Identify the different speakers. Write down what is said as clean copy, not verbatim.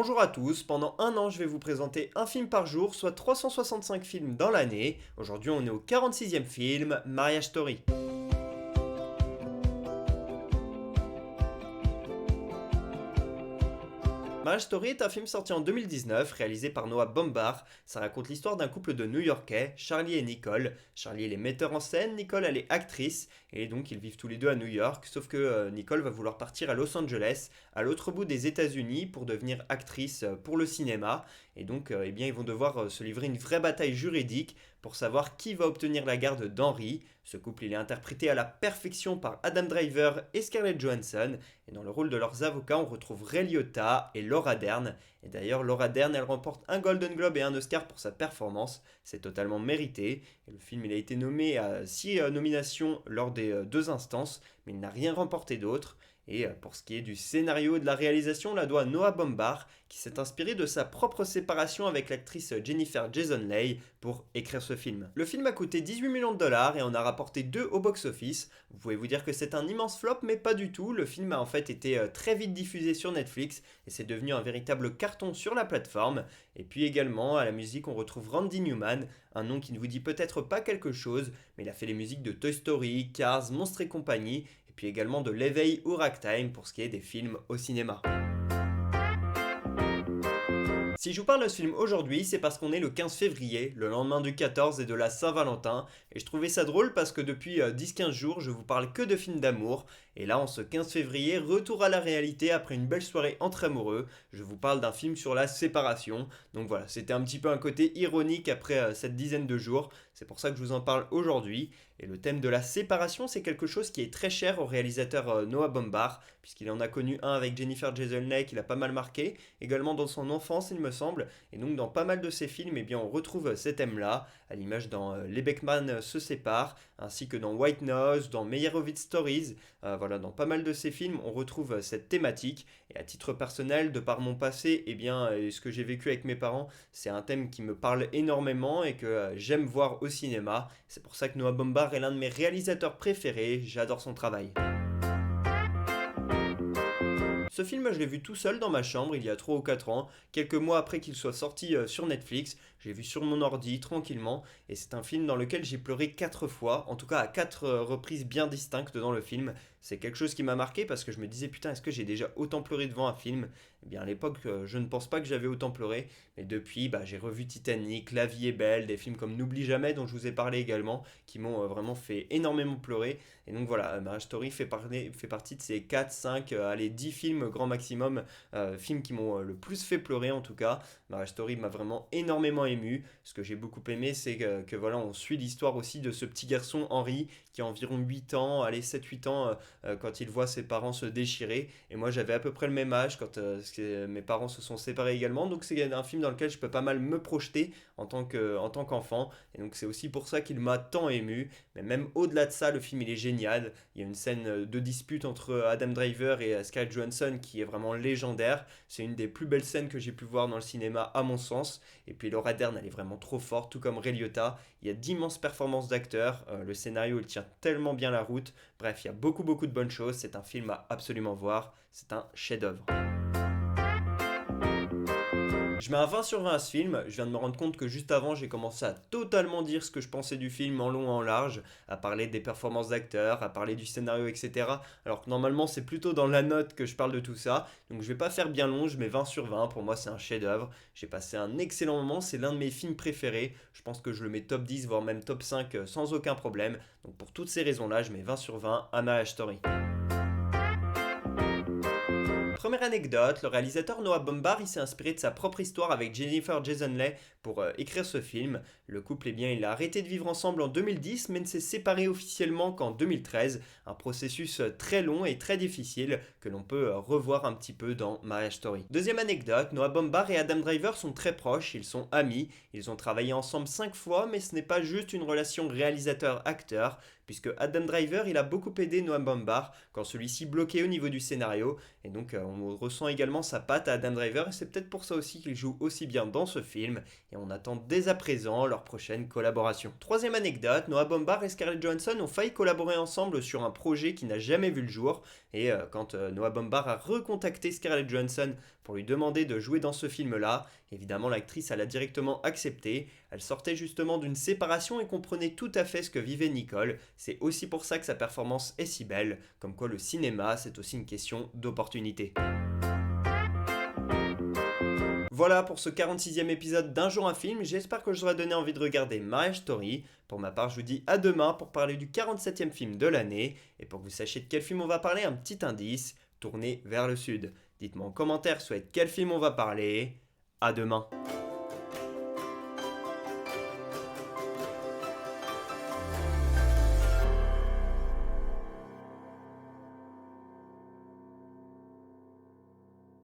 Speaker 1: Bonjour à tous, pendant un an je vais vous présenter un film par jour, soit 365 films dans l'année. Aujourd'hui on est au 46e film, Marriage Story. Marriage Story est un film sorti en 2019, réalisé par Noah Baumbach. Ça raconte l'histoire d'un couple de New-Yorkais, Charlie et Nicole. Charlie elle est metteur en scène, Nicole elle est actrice, et donc ils vivent tous les deux à New York, sauf que Nicole va vouloir partir à Los Angeles, à l'autre bout des États-Unis, pour devenir actrice pour le cinéma, et donc eh bien, ils vont devoir se livrer une vraie bataille juridique pour savoir qui va obtenir la garde d'Henry. Ce couple il est interprété à la perfection par Adam Driver et Scarlett Johansson, et dans le rôle de leurs avocats, on retrouve Ray Liotta et Laura Dern. Et d'ailleurs, Laura Dern, elle remporte un Golden Globe et un Oscar pour sa performance. C'est totalement mérité. Et le film, il a été nommé à 6 nominations lors des deux instances, mais il n'a rien remporté d'autre. Et pour ce qui est du scénario et de la réalisation, on la doit à Noah Baumbach, qui s'est inspiré de sa propre séparation avec l'actrice Jennifer Jason Leigh pour écrire ce film. Le film a coûté 18 millions de dollars et en a rapporté 2 au box-office. Vous pouvez vous dire que c'est un immense flop, mais pas du tout. Le film a en fait été très vite diffusé sur Netflix et c'est devenu un véritable carton sur la plateforme. Et puis également, à la musique, on retrouve Randy Newman, un nom qui ne vous dit peut-être pas quelque chose, mais il a fait les musiques de Toy Story, Cars, Monstres et compagnie, et puis également de l'éveil ou Ragtime pour ce qui est des films au cinéma. Si je vous parle de ce film aujourd'hui, c'est parce qu'on est le 15 février, le lendemain du 14 et de la Saint-Valentin, et je trouvais ça drôle parce que depuis 10-15 jours, je vous parle que de films d'amour, et là en ce 15 février, retour à la réalité après une belle soirée entre amoureux, je vous parle d'un film sur la séparation, donc voilà, c'était un petit peu un côté ironique après cette dizaine de jours, c'est pour ça que je vous en parle aujourd'hui, et le thème de la séparation, c'est quelque chose qui est très cher au réalisateur Noah Baumbach, puisqu'il en a connu un avec Jennifer Jason Leigh qui l'a pas mal marqué, également dans son enfance il me semble, et donc dans pas mal de ses films, eh bien, on retrouve ces thèmes-là, à l'image dans Les Beckman se séparent, ainsi que dans White Nose, dans Meyerowitz Stories, voilà, dans pas mal de ces films, on retrouve cette thématique, et à titre personnel, de par mon passé, eh bien, ce que j'ai vécu avec mes parents, c'est un thème qui me parle énormément et que j'aime voir au cinéma, c'est pour ça que Noah Baumbach est l'un de mes réalisateurs préférés, j'adore son travail. Ce film, je l'ai vu tout seul dans ma chambre il y a 3 ou 4 ans, quelques mois après qu'il soit sorti sur Netflix. J'ai vu sur mon ordi tranquillement et c'est un film dans lequel j'ai pleuré 4 fois, en tout cas à 4 reprises bien distinctes dans le film. C'est quelque chose qui m'a marqué parce que je me disais putain, est-ce que j'ai déjà autant pleuré devant un film? Eh bien à l'époque, je ne pense pas que j'avais autant pleuré, mais depuis, j'ai revu Titanic, La vie est belle, des films comme N'oublie jamais dont je vous ai parlé également, qui m'ont vraiment fait énormément pleurer. Et donc voilà, Marriage Story fait partie de ces 4, 5, allez 10 films grand maximum, films qui m'ont le plus fait pleurer en tout cas. Marriage Story m'a vraiment énormément ému. Ce que j'ai beaucoup aimé, c'est que voilà, on suit l'histoire aussi de ce petit garçon Henry qui a environ 8 ans, allez 7-8 ans quand il voit ses parents se déchirer. Et moi j'avais à peu près le même âge quand mes parents se sont séparés également. Donc c'est un film dans lequel je peux pas mal me projeter en tant qu'enfant. Et donc c'est aussi pour ça qu'il m'a tant ému. Mais même au-delà de ça, le film il est génial. Il y a une scène de dispute entre Adam Driver et Scarlett Johansson qui est vraiment légendaire. C'est une des plus belles scènes que j'ai pu voir dans le cinéma à mon sens. Et puis Laura Dern elle est vraiment trop forte, tout comme Ray Liotta. Il y a d'immenses performances d'acteurs. Le scénario il tient tellement bien la route. Bref, il y a beaucoup de bonnes choses. C'est un film à absolument voir. C'est un chef-d'œuvre. Je mets un 20 sur 20 à ce film, je viens de me rendre compte que juste avant j'ai commencé à totalement dire ce que je pensais du film en long et en large, à parler des performances d'acteurs, à parler du scénario, etc. Alors que normalement c'est plutôt dans la note que je parle de tout ça, donc je vais pas faire bien long, je mets 20 sur 20, pour moi c'est un chef-d'œuvre, j'ai passé un excellent moment, c'est l'un de mes films préférés, je pense que je le mets top 10 voire même top 5 sans aucun problème, donc pour toutes ces raisons là je mets 20 sur 20 à Marriage Story. Première anecdote, le réalisateur Noah Baumbach il s'est inspiré de sa propre histoire avec Jennifer Jason Leigh pour écrire ce film. Le couple, eh bien, il a arrêté de vivre ensemble en 2010, mais ne s'est séparé officiellement qu'en 2013. Un processus très long et très difficile que l'on peut revoir un petit peu dans Marriage Story. Deuxième anecdote, Noah Baumbach et Adam Driver sont très proches, ils sont amis, ils ont travaillé ensemble 5 fois, mais ce n'est pas juste une relation réalisateur-acteur, puisque Adam Driver il a beaucoup aidé Noah Baumbach quand celui-ci bloquait au niveau du scénario, et donc on ressent également sa patte à Adam Driver, et c'est peut-être pour ça aussi qu'il joue aussi bien dans ce film, et on attend dès à présent leur prochaine collaboration. Troisième anecdote, Noah Baumbach et Scarlett Johansson ont failli collaborer ensemble sur un projet qui n'a jamais vu le jour, et quand Noah Baumbach a recontacté Scarlett Johansson pour lui demander de jouer dans ce film-là. Évidemment, l'actrice elle a directement accepté. Elle sortait justement d'une séparation et comprenait tout à fait ce que vivait Nicole. C'est aussi pour ça que sa performance est si belle, comme quoi le cinéma, c'est aussi une question d'opportunité. Voilà pour ce 46e épisode d'Un jour un film, j'espère que je vous aurai donné envie de regarder Marriage Story. Pour ma part, je vous dis à demain pour parler du 47e film de l'année. Et pour que vous sachiez de quel film on va parler, un petit indice, tournez vers le sud. Dites-moi en commentaire soit de quel film on va parler. À demain.